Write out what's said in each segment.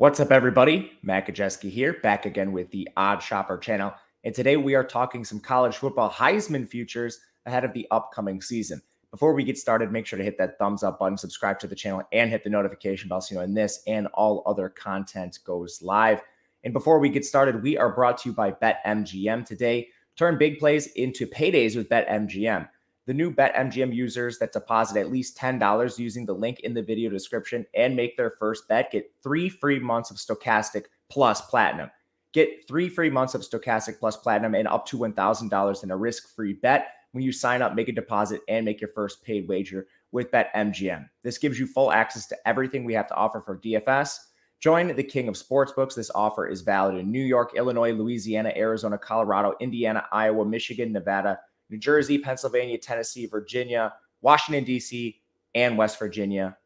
What's up, everybody? Matt Kajeski here, back again with the Odd Shopper channel. And today we are talking some college football Heisman futures ahead of the upcoming season. Before we get started, make sure to hit that thumbs up button, subscribe to the channel, and hit the notification bell so you know when this and all other content goes live. And before we get started, we are brought to you by BetMGM today. Turn big plays into paydays with BetMGM. The new BetMGM users that deposit at least $10 using the link in the video description and make their first bet get 3 free months of Stochastic Plus Platinum. Get 3 free months of Stochastic Plus Platinum and up to $1,000 in a risk-free bet when you sign up, make a deposit, and make your first paid wager with BetMGM. This gives you full access to everything we have to offer for DFS. Join the king of sportsbooks. This offer is valid in New York, Illinois, Louisiana, Arizona, Colorado, Indiana, Iowa, Michigan, Nevada, New Jersey, Pennsylvania, Tennessee, Virginia, Washington, D.C., and West Virginia.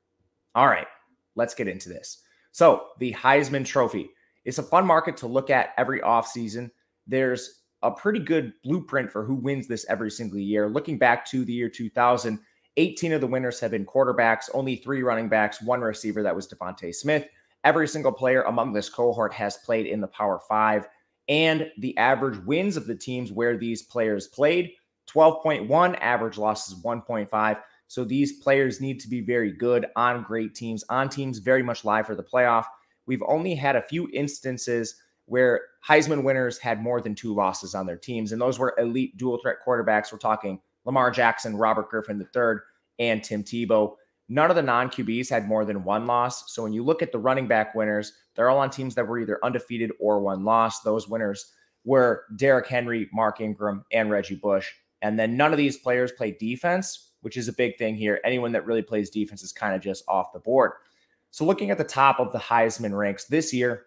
All right, let's get into this. So the Heisman Trophy is a fun market to look at every offseason. There's a pretty good blueprint for who wins this every single year. Looking back to the year 2000, 18 of the winners have been quarterbacks, only 3 running backs, 1 receiver, that was Devontae Smith. Every single player among this cohort has played in the Power 5, and the average wins of the teams where these players played, 12.1, average losses 1.5. So these players need to be very good on great teams, on teams very much live for the playoff. We've only had a few instances where Heisman winners had more than 2 losses on their teams, and those were elite dual threat quarterbacks. We're talking Lamar Jackson, Robert Griffin III, and Tim Tebow. None of the non-QBs had more than 1 loss. So when you look at the running back winners, they're all on teams that were either undefeated or 1 loss. Those winners were Derrick Henry, Mark Ingram, and Reggie Bush. And then none of these players play defense, which is a big thing here. Anyone that really plays defense is kind of just off the board. So looking at the top of the Heisman ranks this year,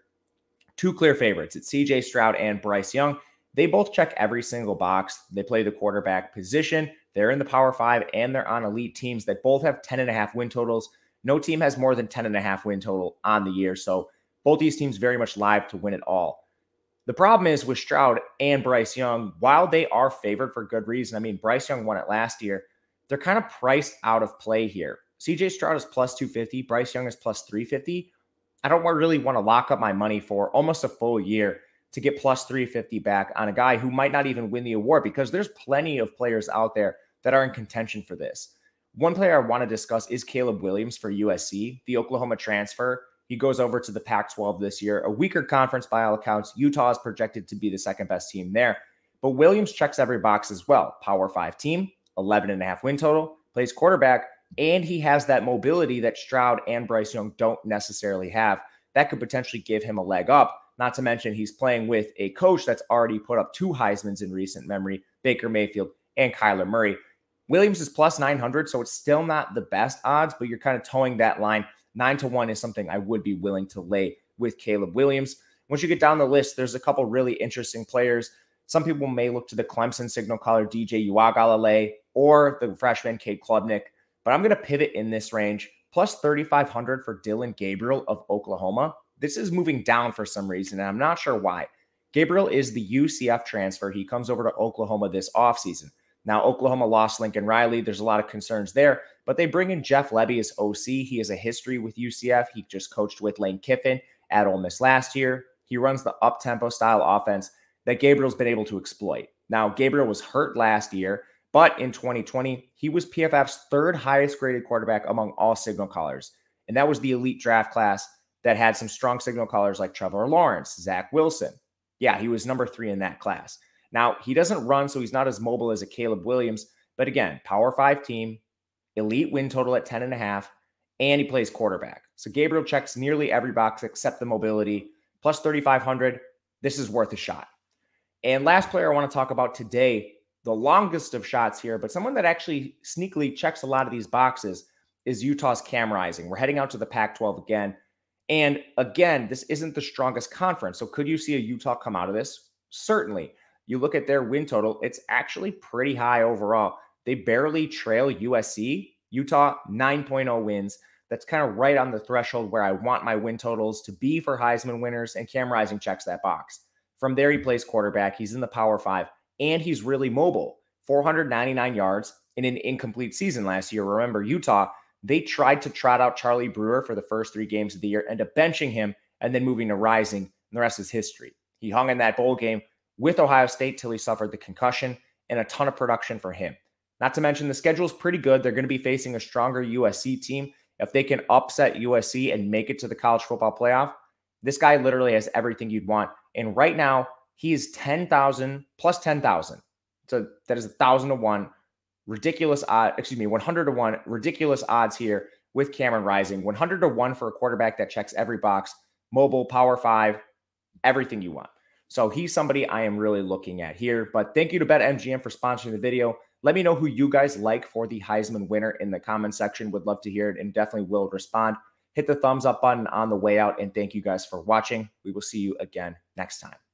2 clear favorites. It's CJ Stroud and Bryce Young. They both check every single box. They play the quarterback position. They're in the Power 5, and they're on elite teams that both have 10.5 win totals. No team has more than 10.5 win total on the year. So both these teams very much live to win it all. The problem is with Stroud and Bryce Young, while they are favored for good reason, I mean, Bryce Young won it last year, they're kind of priced out of play here. CJ Stroud is plus 250, Bryce Young is plus 350. I don't really want to lock up my money for almost a full year to get plus 350 back on a guy who might not even win the award, because there's plenty of players out there that are in contention for this. One player I want to discuss is Caleb Williams for USC, the Oklahoma transfer. He goes over to the Pac-12 this year, a weaker conference by all accounts. Utah is projected to be the second best team there. But Williams checks every box as well. Power 5 team, 11.5 win total, plays quarterback, and he has that mobility that Stroud and Bryce Young don't necessarily have. That could potentially give him a leg up. Not to mention he's playing with a coach that's already put up 2 Heismans in recent memory, Baker Mayfield and Kyler Murray. Williams is plus 900, so it's still not the best odds, but you're kind of towing that line. 9-1 is something I would be willing to lay with Caleb Williams. Once you get down the list, there's a couple really interesting players. Some people may look to the Clemson signal caller DJ Uiagalelei or the freshman Cade Klubnik, but I'm going to pivot in this range. Plus 3,500 for Dillon Gabriel of Oklahoma. This is moving down for some reason, and I'm not sure why. Gabriel is the UCF transfer. He comes over to Oklahoma this offseason. Now, Oklahoma lost Lincoln Riley. There's a lot of concerns there, but they bring in Jeff Lebby as OC. He has a history with UCF. He just coached with Lane Kiffin at Ole Miss last year. He runs the up-tempo style offense that Gabriel's been able to exploit. Now, Gabriel was hurt last year, but in 2020, he was PFF's 3rd highest graded quarterback among all signal callers. And that was the elite draft class that had some strong signal callers like Trevor Lawrence, Zach Wilson. Yeah, he was number 3 in that class. Now, he doesn't run, so he's not as mobile as a Caleb Williams. But again, Power 5 team, elite win total at 10.5, and he plays quarterback. So Gabriel checks nearly every box except the mobility. Plus 3,500, this is worth a shot. And last player I want to talk about today, the longest of shots here, but someone that actually sneakily checks a lot of these boxes is Utah's Cam Rising. We're heading out to the Pac-12 again. And again, this isn't the strongest conference. So could you see a Utah come out of this? Certainly. You look at their win total, it's actually pretty high overall. They barely trail USC. Utah, 9.0 wins. That's kind of right on the threshold where I want my win totals to be for Heisman winners, and Cam Rising checks that box. From there, he plays quarterback. He's in the Power 5, and he's really mobile. 499 yards in an incomplete season last year. Remember, Utah, they tried to trot out Charlie Brewer for the first 3 games of the year, end up benching him and then moving to Rising, and the rest is history. He hung in that bowl game with Ohio State till he suffered the concussion, and a ton of production for him. Not to mention the schedule is pretty good. They're going to be facing a stronger USC team. If they can upset USC and make it to the college football playoff, this guy literally has everything you'd want. And right now, he is 10,000 plus 10,000. So that is 1,000 to 1. Ridiculous odd, 100 to 1. Ridiculous odds here with Cameron Rising. 100 to 1 for a quarterback that checks every box. Mobile, Power 5, everything you want. So he's somebody I am really looking at here. But thank you to BetMGM for sponsoring the video. Let me know who you guys like for the Heisman winner in the comment section. Would love to hear it and definitely will respond. Hit the thumbs up button on the way out. And thank you guys for watching. We will see you again next time.